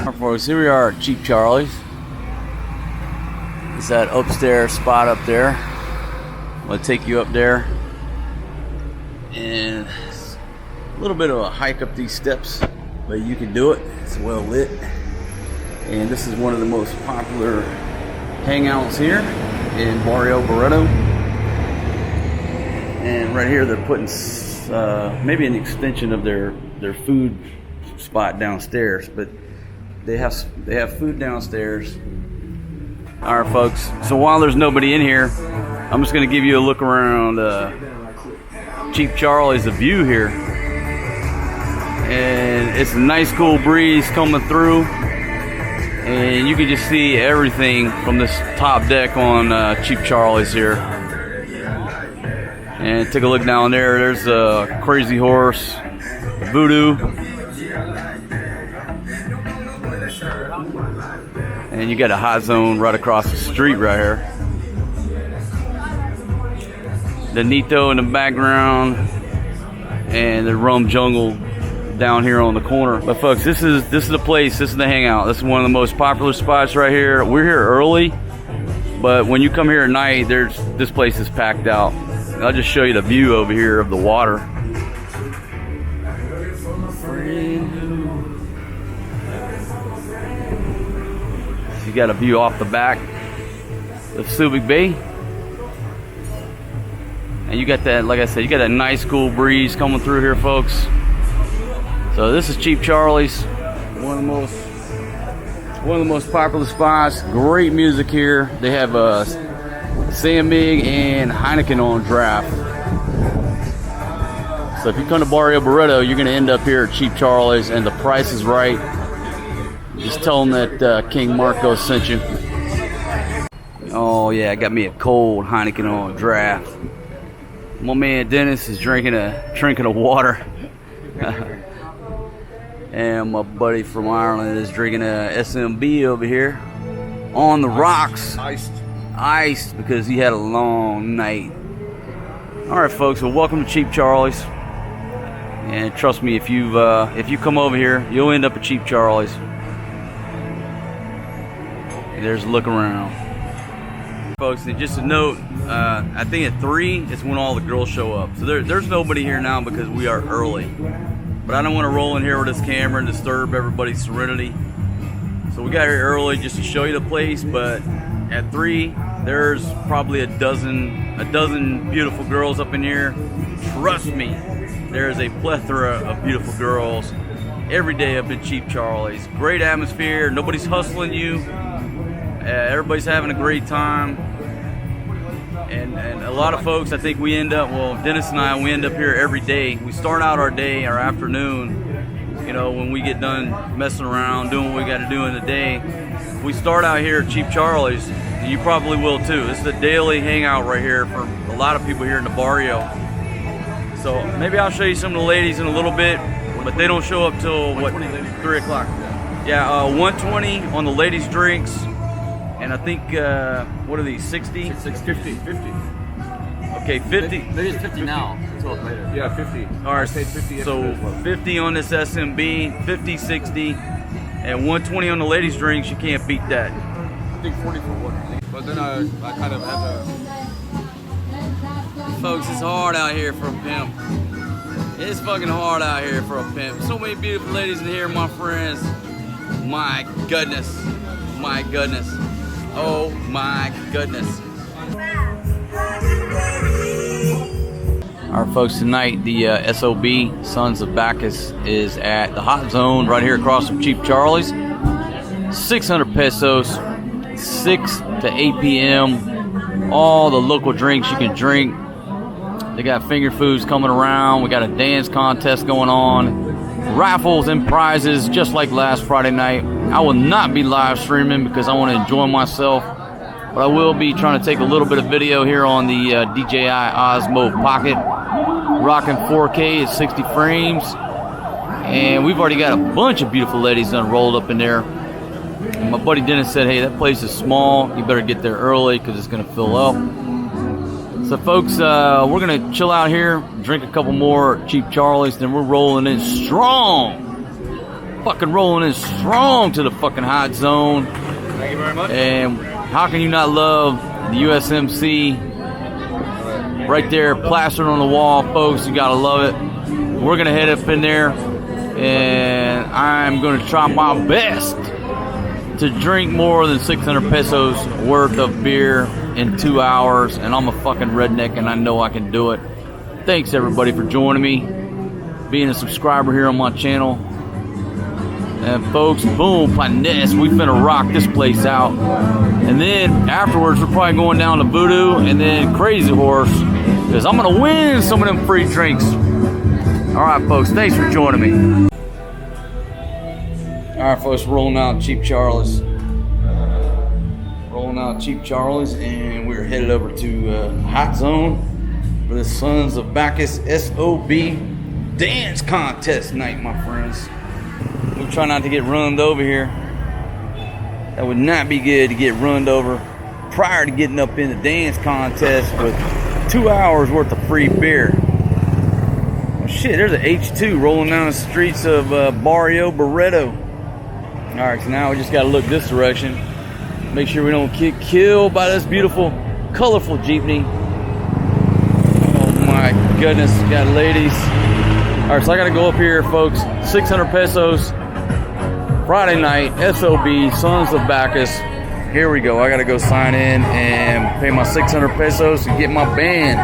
Alright, folks, here we are at Cheap Charlie's. It's that upstairs spot up there. I'm gonna take you up there, and it's a little bit of a hike up these steps, but you can do it. It's well lit, and this is one of the most popular hangouts here in Barrio Barretto. And right here they're putting maybe an extension of their food spot downstairs, but they have food downstairs. All right, folks, so while there's nobody in here, I'm just gonna give you a look around Cheap Charlie's, the view here, and it's a nice cool breeze coming through, and you can just see everything from this top deck on Cheap Charlie's here. And take a look down there. There's a Crazy Horse, Voodoo, and you got a hot zone right across the street right here. The Nito in the background, and the Rum Jungle down here on the corner. But folks, this is the place. This is the hangout. This is one of the most popular spots right here. We're here early, but when you come here at night, this place is packed out. I'll just show you the view over here of the water. You got a view off the back of Subic Bay. And you got that, like I said, you got that nice cool breeze coming through here, folks. So this is Cheap Charlie's, one of the most popular spots. Great music here. They have Samig and Heineken on draft. So if you come to Barrio Barretto, you're going to end up here at Cheap Charlie's, and the price is right. Just tell them that King Marco sent you. Oh yeah, I got me a cold Heineken on draft. My man Dennis is drinking a water. And my buddy from Ireland is drinking a SMB over here on the rocks. Iced because he had a long night. Alright folks, well, welcome to Cheap Charlie's. And trust me, if you come over here, you'll end up at Cheap Charlie's. And there's a look around. Folks, and just a note, I think at 3 is when all the girls show up. So there's nobody here now because we are early. But I don't want to roll in here with this camera and disturb everybody's serenity. So we got here early just to show you the place, but at 3, there's probably a dozen beautiful girls up in here. Trust me, there is a plethora of beautiful girls every day up at Cheap Charlie's. Great atmosphere, nobody's hustling you. Everybody's having a great time. And a lot of folks, I think we end up, well, Dennis and I, we end up here every day. We start out our day, our afternoon, you know, when we get done messing around, doing what we got to do in the day. We start out here at Cheap Charlie's, and you probably will too. This is a daily hangout right here for a lot of people here in the barrio. So maybe I'll show you some of the ladies in a little bit, but they don't show up till, what, 3 o'clock? Yeah, 120 on the ladies' drinks. And I think, what are these, 60? 50. Okay, 50. Maybe it's 50 now. Until later. Yeah, 50. All right, 50 so 50 on this SMB, 50, 60, and 120 on the ladies' drinks. You can't beat that. I think 40 for one. But then I kind of had to... Folks, it's hard out here for a pimp. It's fucking hard out here for a pimp. So many beautiful ladies in here, my friends. My goodness. My goodness. Oh my goodness. Alright folks, tonight the SOB Sons of Bacchus is at the hot zone right here across from Cheap Charlie's. 600 pesos, 6 to 8 p.m. All the local drinks you can drink. They got finger foods coming around. We got a dance contest going on. Raffles and prizes just like last Friday night. I will not be live streaming because I want to enjoy myself, but I will be trying to take a little bit of video here on the DJI Osmo Pocket, rocking 4K at 60 frames, and we've already got a bunch of beautiful ladies done rolled up in there. And my buddy Dennis said, hey, that place is small, you better get there early because it's going to fill up. So folks, we're gonna chill out here, drink a couple more Cheap Charlies, then we're rolling in strong. Fucking rolling in strong to the fucking hot zone. Thank you very much. And how can you not love the USMC right there plastered on the wall, folks? You gotta love it. We're gonna head up in there, and I'm gonna try my best to drink more than 600 pesos worth of beer in 2 hours. And I'm a fucking redneck, and I know I can do it. Thanks everybody for joining me, being a subscriber here on my channel. And folks, boom, Finesse, we finna rock this place out. And then afterwards, we're probably going down to Voodoo and then Crazy Horse, because I'm gonna win some of them free drinks. All right, folks, thanks for joining me. All right, folks, rolling out Cheap Charlie's. Rolling out Cheap Charlie's, and we're headed over to Hot Zone for the Sons of Bacchus SOB Dance Contest night, my friends. We try not to get runned over here. That would not be good to get runned over prior to getting up in the dance contest with 2 hours worth of free beer. Oh, shit, there's an H2 rolling down the streets of Barrio Barretto. Alright, so now we just gotta look this direction. Make sure we don't get killed by this beautiful, colorful jeepney. Oh my goodness, got ladies. Alright, so I gotta go up here, folks. 600 pesos. Friday night, SOB, Sons of Bacchus. Here we go. I gotta go sign in and pay my 600 pesos to get my band.